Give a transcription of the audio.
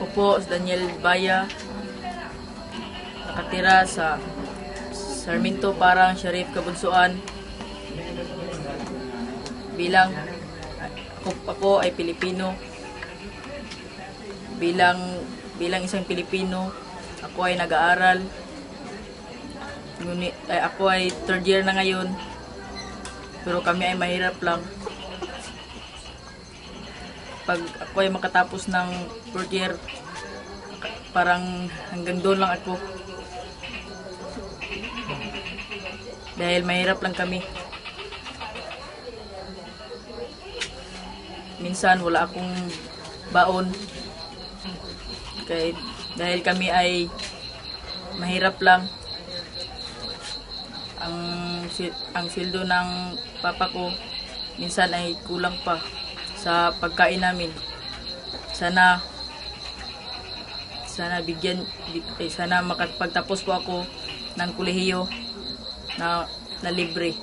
Ako po si Daniel Baya, nakatira sa Sarmiento, Parang, Sharif, Kabunsuan. Bilang ako ay Pilipino. Bilang isang Pilipino, ako ay nag-aaral. Ngunit ako ay third year na ngayon. Pero kami ay mahirap lang. Pag ako ay makatapos ng fourth year, parang hanggang doon lang ako. Dahil mahirap lang kami. Minsan wala akong baon. Dahil kami ay mahirap lang. Ang sweldo ng papa ko minsan ay kulang pa sa pagkain namin. Sana makapagtapos po ako ng kolehiyo na libre.